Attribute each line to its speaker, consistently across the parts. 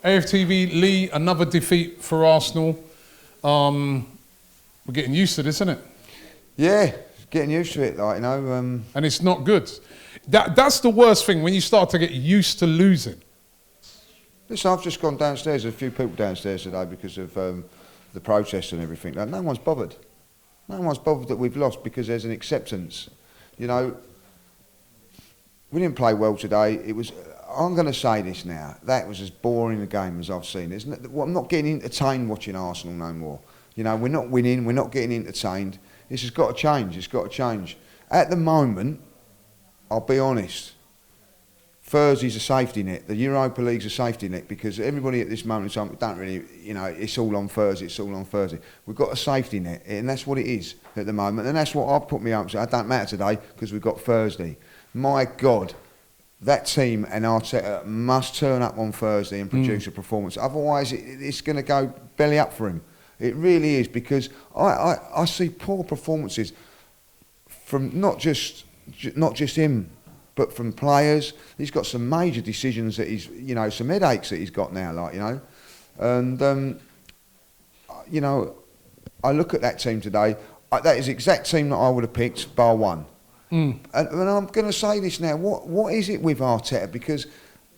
Speaker 1: AFTV, Lee, another defeat for Arsenal. We're getting used to this, isn't it?
Speaker 2: Yeah, getting used to it, like, you know.
Speaker 1: And it's not good. That's the worst thing, when you start to get used to losing.
Speaker 2: Listen, I've just gone downstairs, there's a few people downstairs today because of the protests and everything. Like, no one's bothered. No one's bothered that we've lost because there's an acceptance. You know, we didn't play well today. It was, I'm going to say this now, that was as boring a game as I've seen. I'm not getting entertained watching Arsenal no more. You know, we're not winning, we're not getting entertained. This has got to change, it's got to change. At the moment, I'll be honest, Thursday's a safety net. The Europa League's a safety net because everybody at this moment in time don't really, you know, it's all on Thursday, it's all on Thursday. We've got a safety net, and that's what it is at the moment. And that's what I've put me up to. It don't matter today because we've got Thursday. My God, that team and Arteta must turn up on Thursday and produce a performance. Otherwise, it's going to go belly up for him. It really is, because I see poor performances from not just him, but from players. He's got some major decisions that he's, you know, some headaches that he's got now, like, you know. And, you know, I look at that team today, that is the exact team that I would have picked, bar one. And I'm going to say this now, what is it with Arteta? Because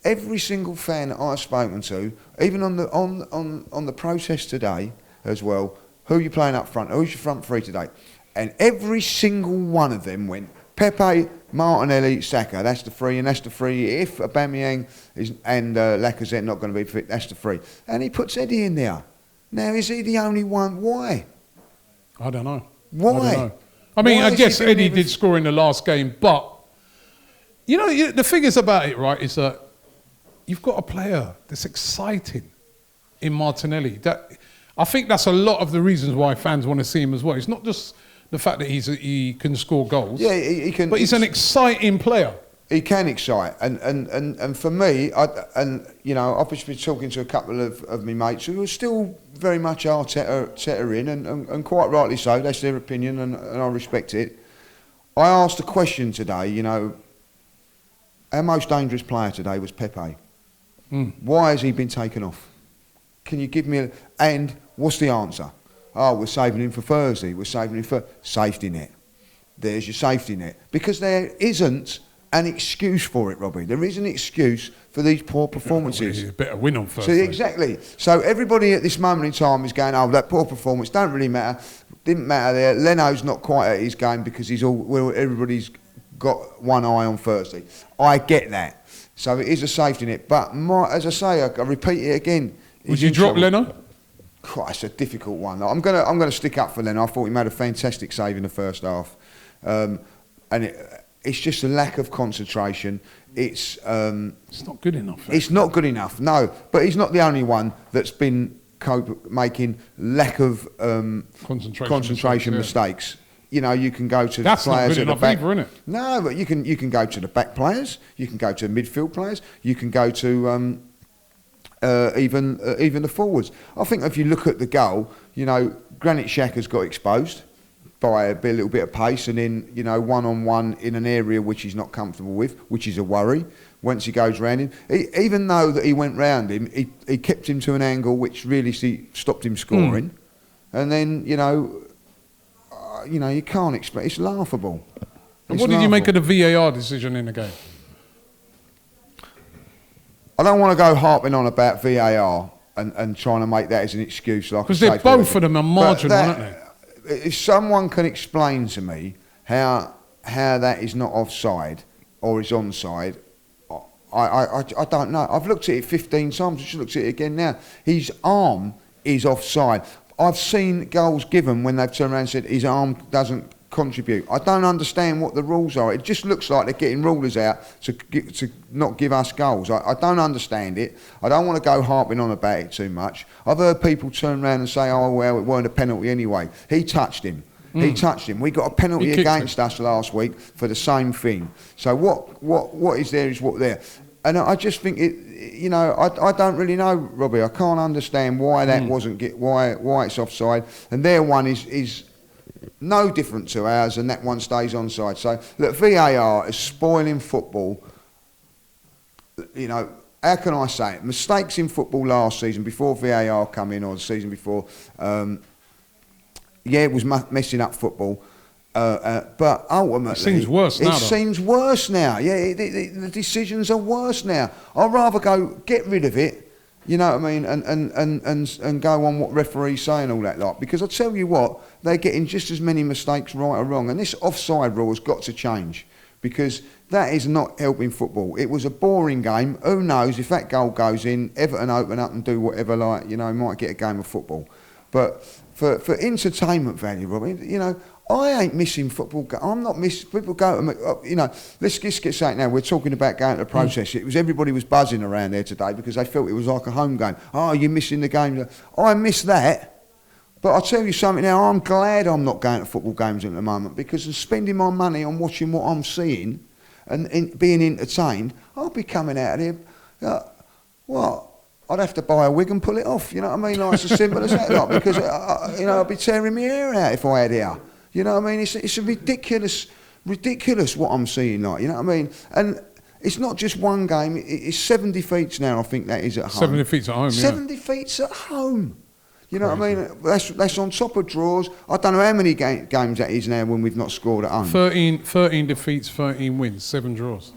Speaker 2: every single fan that I've spoken to, even on the protest today as well, who are you playing up front? Who's your front three today? And every single one of them went, Pepe, Martinelli, Saka, that's the three, and that's the three. If Aubameyang and Lacazette not going to be fit, that's the three. And he puts Eddie in there. Now, is he the only one? Why?
Speaker 1: I don't know.
Speaker 2: Why?
Speaker 1: I don't know. I mean, I guess Eddie did score in the last game, but, you know, the thing is about it, right, is that you've got a player that's exciting in Martinelli. I think that's a lot of the reasons why fans want to see him as well. It's not just the fact that he can score goals.
Speaker 2: Yeah, he can.
Speaker 1: But he's an exciting player. He
Speaker 2: can excite, and for me, you know, I've just been talking to a couple of my mates who are still very much Arteta in, and quite rightly so. That's their opinion, and I respect it. I asked a question today. You know, our most dangerous player today was Pepe. Why has he been taken off? Can you give me and what's the answer? Oh, we're saving him for Thursday. We're saving him for safety net. There's your safety net, because there isn't an excuse for it, Robbie. There is an excuse for these poor performances.
Speaker 1: A better win on first.
Speaker 2: So exactly. So everybody at this moment in time is going, oh, that poor performance don't really matter. Didn't matter there. Leno's not quite at his game because everybody's got one eye on Thursday. I get that. So it is a safety net. But as I say, I repeat it again.
Speaker 1: Would you drop Leno?
Speaker 2: It's a difficult one. I'm gonna stick up for Leno. I thought he made a fantastic save in the first half, and it's just a lack of concentration. It's
Speaker 1: not good enough.
Speaker 2: It's not good enough. No, but he's not the only one that's been making lack of concentration mistakes. You know, you can go to
Speaker 1: that's
Speaker 2: players
Speaker 1: not good
Speaker 2: at the back.
Speaker 1: either, isn't it?
Speaker 2: No, but you can go to the back players. You can go to midfield players. You can go to even the forwards. I think if you look at the goal, you know, Granit Xhaka's got exposed by a little bit of pace, and then, you know, one-on-one in an area which he's not comfortable with, which is a worry once he goes round him. Even though that he went round him, he kept him to an angle which really stopped him scoring. And then, you know, you can't expect. It's laughable.
Speaker 1: And what did you make of the VAR decision in the game?
Speaker 2: I don't want to go harping on about VAR and trying to make that as an excuse.
Speaker 1: Because they're both of them are marginal, aren't they?
Speaker 2: If someone can explain to me how that is not offside or is onside, I don't know. I've looked at it 15 times. I just looked at it again now. His arm is offside. I've seen goals given when they've turned around and said his arm doesn't contribute. I don't understand what the rules are. It just looks like they're getting rulers out to not give us goals. I don't understand it. I don't want to go harping on about it too much. I've heard people turn around and say, oh, well, it weren't a penalty anyway. He touched him. He touched him. We got a penalty against us last week for the same thing. So what is there is what there. And I just think you know, I don't really know, Robbie. I can't understand why that why it's offside. And their one is no different to ours, and that one stays onside. So look, VAR is spoiling football. You know, how can I say it? Mistakes in football last season, before VAR come in, or the season before, it was messing up football. But ultimately,
Speaker 1: it seems worse now.
Speaker 2: It seems worse now. Yeah, the decisions are worse now. I'd rather go get rid of it, you know what I mean, and go on what referees say and all that lot. Because I tell you what, they're getting just as many mistakes right or wrong. And this offside rule has got to change, because that is not helping football. It was a boring game. Who knows if that goal goes in, Everton open up and do whatever, like, you know, might get a game of football. But for entertainment value, Robin, you know, I ain't missing football. I'm not missing. People go to me, you know. Let's just get straight now. We're talking about going to the process. Everybody was buzzing around there today because they felt it was like a home game. Oh, you're missing the game. I miss that. But I'll tell you something now. I'm glad I'm not going to football games at the moment, because I'm spending my money on watching what I'm seeing and being entertained. I'll be coming out of here. What? I'd have to buy a wig and pull it off. You know what I mean? Like, it's as simple as that. Like, because you know, I'd be tearing my hair out if I had hair. You know what I mean? It's a ridiculous what I'm seeing, like, you know what I mean? And it's not just one game, it's 7 defeats now, I think that is at home.
Speaker 1: 7 defeats at home,
Speaker 2: 7 defeats at home. You know what I mean? That's on top of draws. I don't know how many games that is now when we've not scored at home.
Speaker 1: 13 defeats, 13 wins, 7 draws.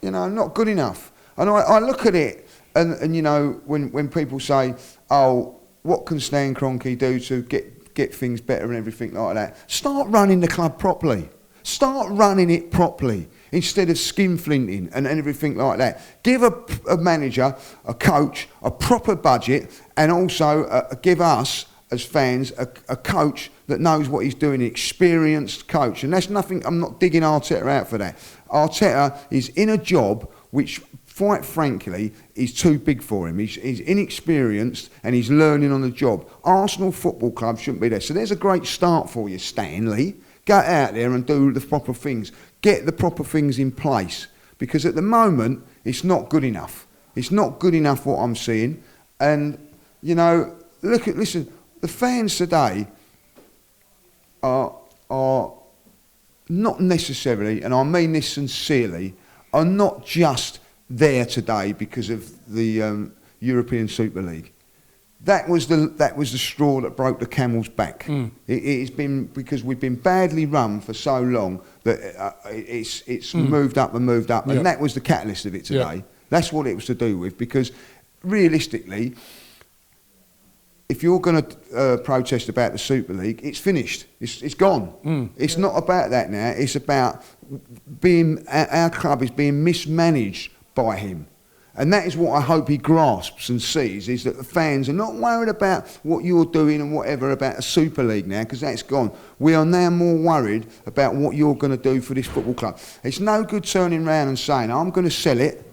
Speaker 2: You know, not good enough. And I look at it, and you know, when people say, oh, what can Stan Kroenke do to get things better and everything like that? Start running the club properly. Start running it properly instead of skinflinting and everything like that. Give a manager, a coach, a proper budget, and also give us as fans a coach that knows what he's doing, an experienced coach. And that's nothing. I'm not digging Arteta out for that. Arteta is in a job which, quite frankly, is too big for him. He's inexperienced and he's learning on the job. Arsenal Football Club shouldn't be there. So there's a great start for you, Stanley. Go out there and do the proper things. Get the proper things in place. Because at the moment, it's not good enough. It's not good enough what I'm seeing. And, you know, listen, the fans today are not necessarily, and I mean this sincerely, are not just there today because of the European Super League. That was the straw that broke the camel's back. It's been because we've been badly run for so long that it's moved up and moved up, and that was the catalyst of it today. Yeah. That's what it was to do with, because realistically, if you're going to protest about the Super League, it's finished. It's gone. It's not about that now. It's about our club is being mismanaged by him. And that is what I hope he grasps and sees, is that the fans are not worried about what you're doing and whatever about a Super League now, because that's gone. We are now more worried about what you're going to do for this football club. It's no good turning around and saying, I'm going to sell it.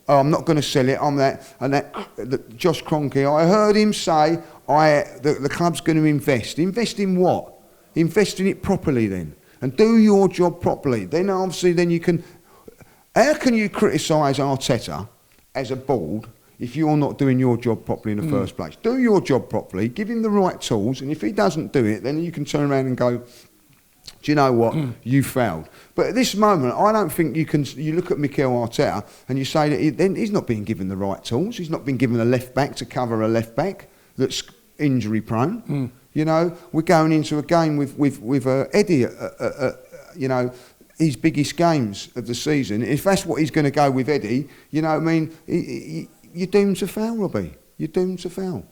Speaker 2: Oh, I'm not going to sell it. I'm that. And that Josh Kroenke, I heard him say, the club's going to invest. Invest in what? Invest in it properly then. And do your job properly. Then obviously you can... How can you criticise Arteta as a board if you're not doing your job properly in the first place? Do your job properly, give him the right tools, and if he doesn't do it, then you can turn around and go, do you know what, you failed. But at this moment, I don't think you can. You look at Mikel Arteta and you say that he's not being given the right tools. He's not been given a left back to cover a left back that's injury prone. You know, we're going into a game with Eddie, you know, his biggest games of the season. If that's what he's going to go with Eddie, you know what I mean, you're doomed to fail, Robbie. You're doomed to fail.